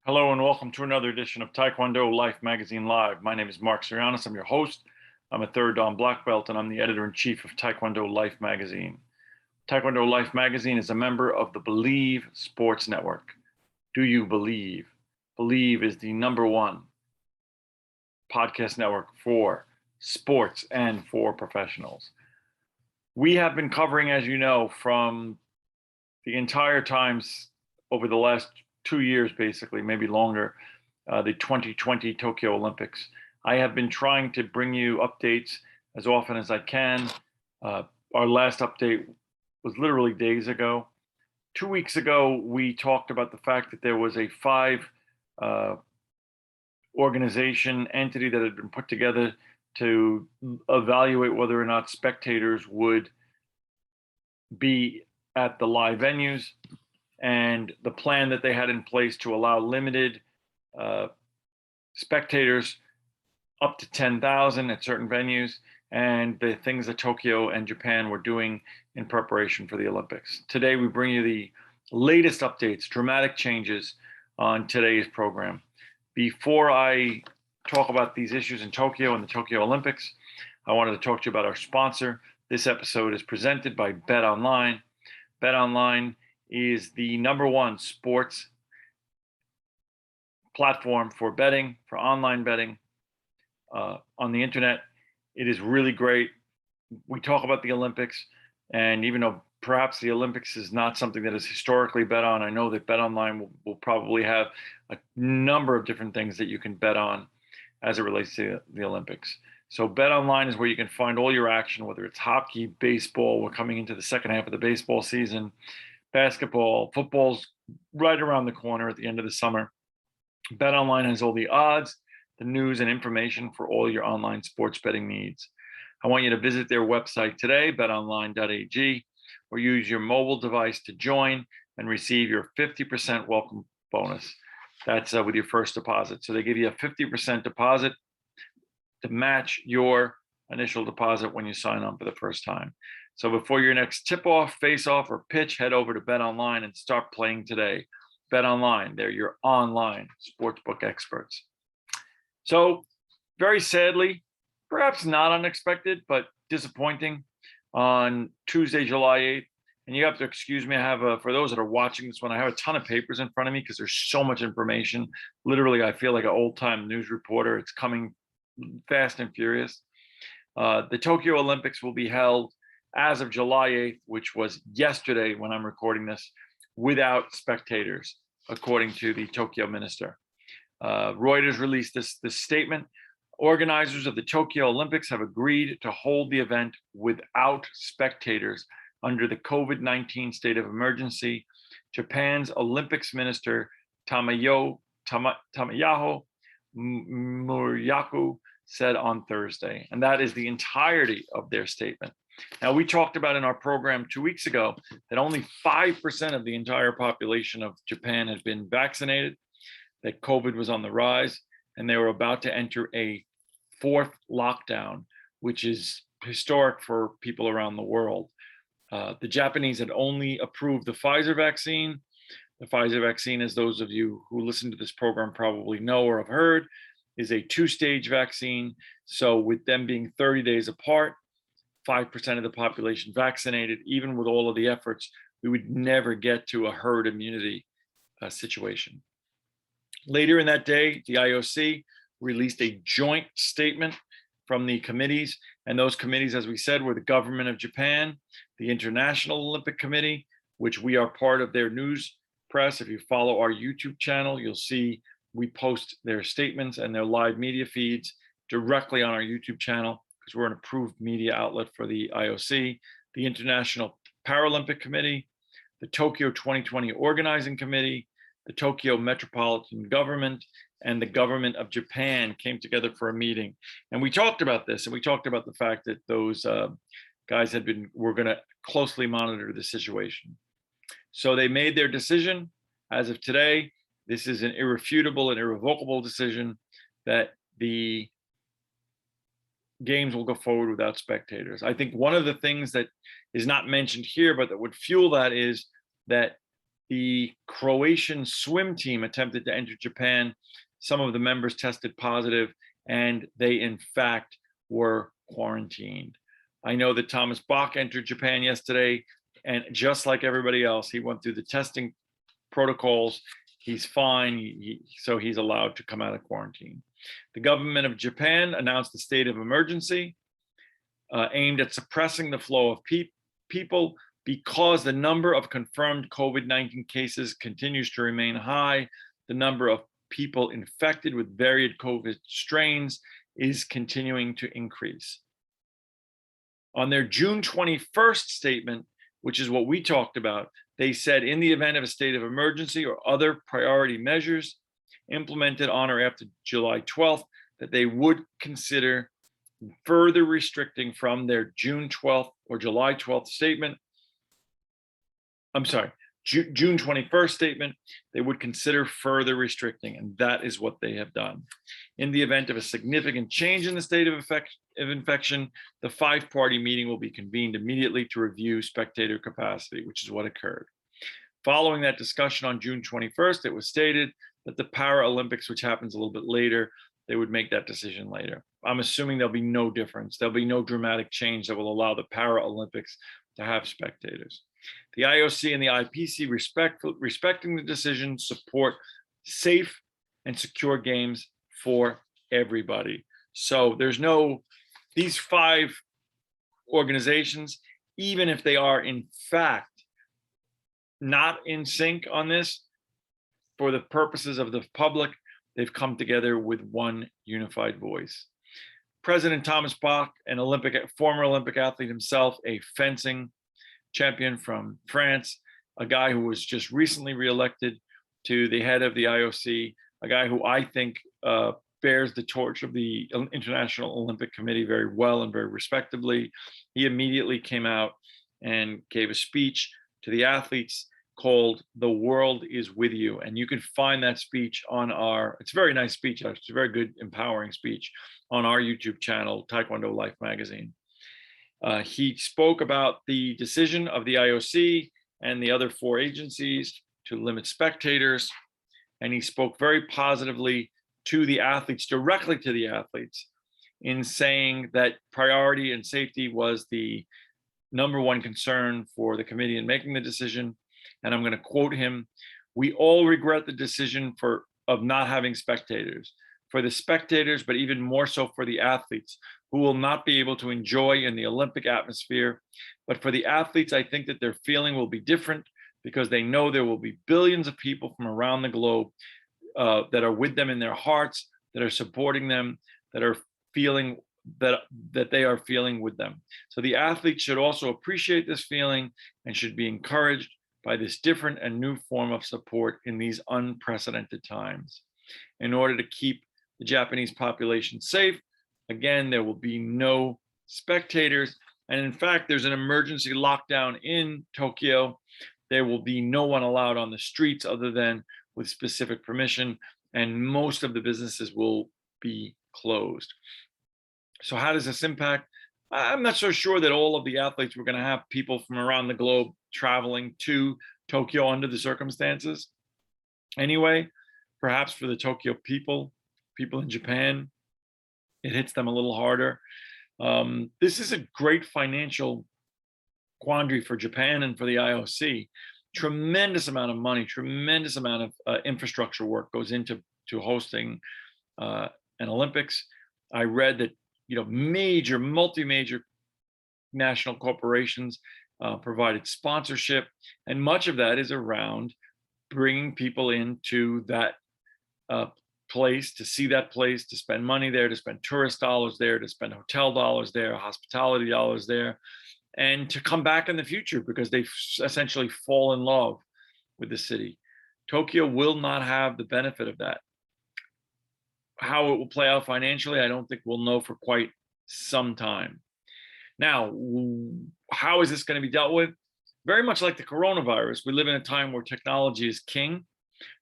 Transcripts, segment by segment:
Hello and welcome to another edition of Taekwondo Life Magazine Live. My name is Marc Zirogiannis. I'm your host. I'm a third Dan black belt and I'm the editor-in-chief of Taekwondo Life Magazine. Taekwondo Life Magazine is a member of the Believe Sports Network. Do you believe? Believe is the #1 podcast network for sports and for professionals. We have been covering, as you know, from the entire times over the last 2 years, basically, maybe longer, the 2020 Tokyo Olympics. I have been trying to bring you updates as often as I can. Our last update was literally days ago. 2 weeks ago, we talked about the fact that there was a 5 organization entity that had been put together to evaluate whether or not spectators would be at the live venues, and the plan that they had in place to allow limited spectators up to 10,000 at certain venues, and the things that Tokyo and Japan were doing in preparation for the Olympics. Today, we bring you the latest updates, dramatic changes on today's program. Before I talk about these issues in Tokyo and the Tokyo Olympics, I wanted to talk to you about our sponsor. This episode is presented by BetOnline. BetOnline is the #1 sports platform for betting, for online betting on the internet. It is really great. We talk about the Olympics, and even though perhaps the Olympics is not something that is historically bet on, I know that BetOnline will probably have a number of different things that you can bet on as it relates to the Olympics. So BetOnline is where you can find all your action, whether it's hockey, baseball. We're coming into the second half of the baseball season. Basketball, football's right around the corner at the end of the summer. BetOnline has all the odds, the news, and information for all your online sports betting needs. I want you to visit their website today, betonline.ag, or use your mobile device to join and receive your 50% welcome bonus. That's with your first deposit. So they give you a 50% deposit to match your initial deposit when you sign on for the first time. So before your next tip-off, face-off, or pitch, head over to BetOnline and start playing today. BetOnline, they're your online sportsbook experts. So very sadly, perhaps not unexpected, but disappointing, on Tuesday, July 8th, and you have to excuse me, I have, for those that are watching this one, I have a ton of papers in front of me because there's so much information. Literally, I feel like an old-time news reporter. It's coming fast and furious. The Tokyo Olympics will be held as of July 8th, which was yesterday when I'm recording this, without spectators, according to the Tokyo minister. Reuters released this statement. Organizers of the Tokyo Olympics have agreed to hold the event without spectators under the COVID-19 state of emergency. Japan's Olympics minister, Tamayaho Murayaku, said on Thursday. And that is the entirety of their statement. Now, we talked about in our program 2 weeks ago that only 5% of the entire population of Japan had been vaccinated, that COVID was on the rise, and they were about to enter a 4th lockdown, which is historic for people around the world. The Japanese had only approved the Pfizer vaccine. The Pfizer vaccine, as those of you who listen to this program probably know or have heard, is a 2-stage vaccine. So with them being 30 days apart, 5% of the population vaccinated, even with all of the efforts, we would never get to a herd immunity situation. Later in that day, the IOC released a joint statement from the committees, and those committees, as we said, were the government of Japan, the International Olympic Committee, which we are part of their news press. If you follow our YouTube channel, you'll see we post their statements and their live media feeds directly on our YouTube channel because we're an approved media outlet for the IOC, the International Paralympic Committee, the Tokyo 2020 Organizing Committee, the Tokyo Metropolitan Government, and the government of Japan came together for a meeting. And we talked about this, and we talked about the fact that those guys were going to closely monitor the situation. So they made their decision. As of today, this is an irrefutable and irrevocable decision that the games will go forward without spectators. I think one of the things that is not mentioned here, but that would fuel that, is that the Croatian swim team attempted to enter Japan. Some of the members tested positive, and they, in fact, were quarantined. I know that Thomas Bach entered Japan yesterday, and just like everybody else, he went through the testing protocols. He's fine, so he's allowed to come out of quarantine. The government of Japan announced a state of emergency aimed at suppressing the flow of people because the number of confirmed COVID-19 cases continues to remain high. The number of people infected with varied COVID strains is continuing to increase. On their June 21st statement, which is what we talked about, they said in the event of a state of emergency or other priority measures implemented on or after July 12th, that they would consider further restricting from their June 12th or July 12th statement. I'm sorry, June 21st statement, they would consider further restricting, and that is what they have done. In the event of a significant change in the state of infection, the 5-party meeting will be convened immediately to review spectator capacity, which is what occurred. Following that discussion on June 21st, it was stated that the Paralympics, which happens a little bit later, they would make that decision later. I'm assuming there'll be no difference. There'll be no dramatic change that will allow the Paralympics to have spectators. The IOC and the IPC, respecting the decision, support safe and secure games for everybody. So there's no, these 5 organizations, even if they are in fact not in sync on this, for the purposes of the public, they've come together with one unified voice. President Thomas Bach, an former Olympic athlete himself, a fencing champion from France, a guy who was just recently reelected to the head of the IOC, a guy who I think bears the torch of the International Olympic Committee very well and very respectably. He immediately came out and gave a speech to the athletes called "The World is With You." And you can find that speech on it's a very nice speech, actually. It's a very good, empowering speech on our YouTube channel, Taekwondo Life Magazine. He spoke about the decision of the IOC and the other 4 agencies to limit spectators. And he spoke very positively to the athletes, directly to the athletes, in saying that priority and safety was the #1 concern for the committee in making the decision. And I'm going to quote him: "We all regret the decision of not having spectators. For the spectators, but even more so for the athletes, who will not be able to enjoy in the Olympic atmosphere. But for the athletes, I think that their feeling will be different, because they know there will be billions of people from around the globe that are with them in their hearts, that are supporting them, that are feeling that they are feeling with them. So the athletes should also appreciate this feeling and should be encouraged by this different and new form of support in these unprecedented times. In order to keep the Japanese population safe, again, there will be no spectators. And in fact, there's an emergency lockdown in Tokyo. There will be no one allowed on the streets other than with specific permission, and most of the businesses will be closed. So how does this impact? I'm not so sure that all of the athletes were going to have people from around the globe traveling to Tokyo under the circumstances. Anyway, perhaps for the Tokyo people in Japan, it hits them a little harder. This is a great financial quandary for Japan and for the IOC. Tremendous amount of money, tremendous amount of infrastructure work goes into hosting an Olympics. I read that major, multi-major national corporations provided sponsorship, and much of that is around bringing people into that place, to see that place, to spend money there, to spend tourist dollars there, to spend hotel dollars there, hospitality dollars there, and to come back in the future because they essentially fall in love with the city. Tokyo will not have the benefit of that. How it will play out financially, I don't think we'll know for quite some time. Now, how is this going to be dealt with? Very much like the coronavirus, we live in a time where technology is king.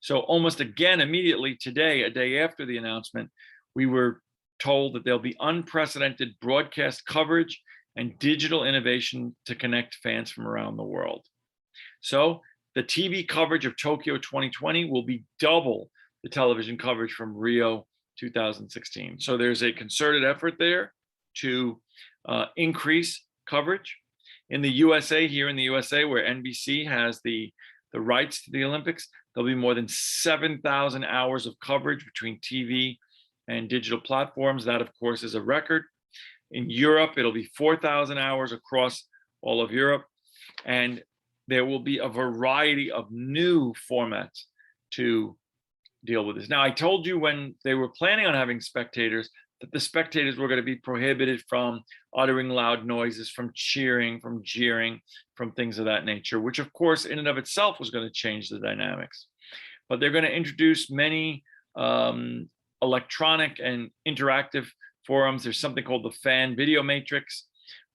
So almost again, immediately today, a day after the announcement, we were told that there'll be unprecedented broadcast coverage and digital innovation to connect fans from around the world. So the TV coverage of Tokyo 2020 will be double the television coverage from Rio 2016. So there's a concerted effort there to increase coverage. In the USA, here in the USA, where NBC has the rights to the Olympics, there'll be more than 7,000 hours of coverage between TV and digital platforms. That, of course, is a record. In Europe, it'll be 4,000 hours across all of Europe. And there will be a variety of new formats to deal with this. Now, I told you when they were planning on having spectators that the spectators were going to be prohibited from uttering loud noises, from cheering, from jeering, from things of that nature, which of course in and of itself was going to change the dynamics. But they're going to introduce many electronic and interactive forums. There's something called the Fan Video Matrix,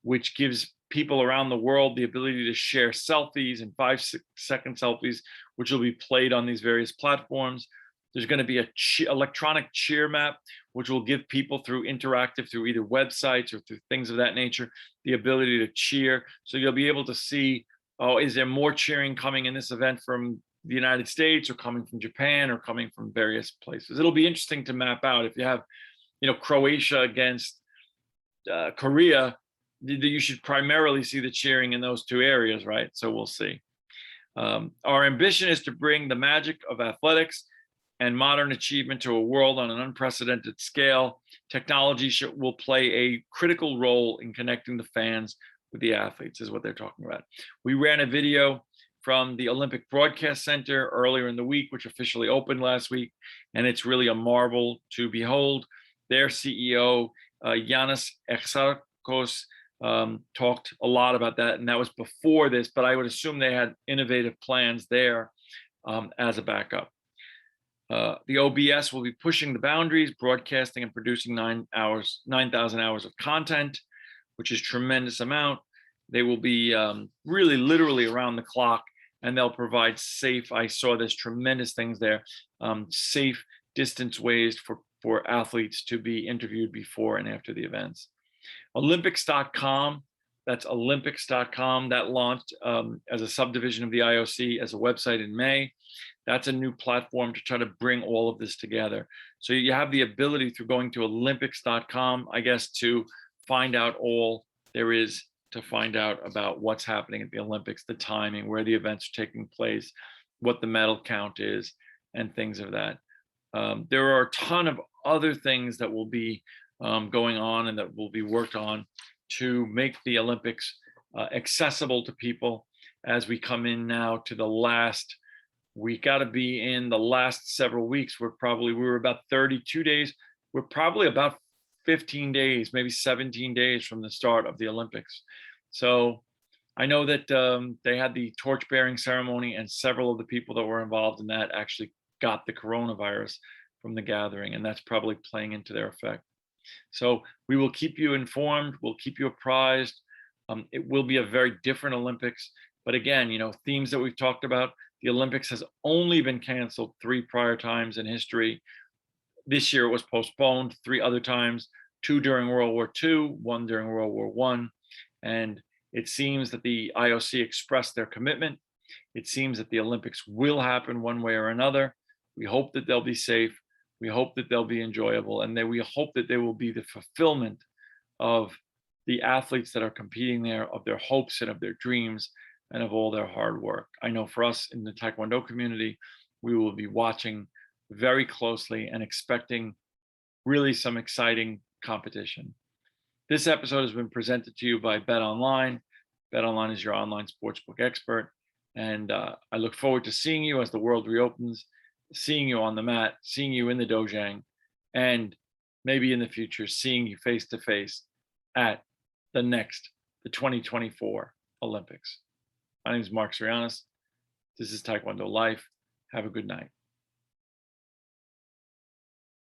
which gives people around the world the ability to share selfies and 5-second selfies, which will be played on these various platforms. There's going to be a electronic cheer map, which will give people through interactive, through either websites or through things of that nature, the ability to cheer. So you'll be able to see, oh, is there more cheering coming in this event from the United States or coming from Japan or coming from various places? It'll be interesting to map out. If you have, Croatia against Korea, you should primarily see the cheering in those two areas, right? So we'll see. Our ambition is to bring the magic of athletics and modern achievement to a world on an unprecedented scale. Technology will play a critical role in connecting the fans with the athletes, is what they're talking about. We ran a video from the Olympic Broadcast Center earlier in the week, which officially opened last week, and it's really a marvel to behold. Their CEO, Yannis Exarchos, talked a lot about that, and that was before this, but I would assume they had innovative plans there as a backup. The OBS will be pushing the boundaries, broadcasting and producing 9,000 hours of content, which is a tremendous amount. They will be really literally around the clock, and they'll provide safe, I saw there's tremendous things there, safe distance ways for athletes to be interviewed before and after the events. Olympics.com, that's Olympics.com, that launched as a subdivision of the IOC as a website in May. That's a new platform to try to bring all of this together. So you have the ability through going to Olympics.com, I guess, to find out all there is to find out about what's happening at the Olympics, the timing, where the events are taking place, what the medal count is, and things of that. There are a ton of other things that will be going on and that will be worked on to make the Olympics accessible to people as we come in now to the last. We got to be in the last several weeks. We were about 32 days. We're probably about 15 days, maybe 17 days from the start of the Olympics. So I know that they had the torch bearing ceremony, and several of the people that were involved in that actually got the coronavirus from the gathering, and that's probably playing into their effect. So we will keep you informed. We'll keep you apprised. It will be a very different Olympics. But again, themes that we've talked about, the Olympics has only been canceled 3 prior times in history. This year it was postponed 3 other times, 2 during World War II, 1 during World War I. And it seems that the IOC expressed their commitment. It seems that the Olympics will happen one way or another. We hope that they'll be safe. We hope that they'll be enjoyable. And we hope that they will be the fulfillment of the athletes that are competing there, of their hopes and of their dreams, and of all their hard work. I know for us in the Taekwondo community, we will be watching very closely and expecting really some exciting competition. This episode has been presented to you by BetOnline. BetOnline is your online sportsbook expert. And I look forward to seeing you as the world reopens, seeing you on the mat, seeing you in the dojang, and maybe in the future, seeing you face to face at the 2024 Olympics. My name is Marc Zirogiannis. This is Taekwondo Life. Have a good night.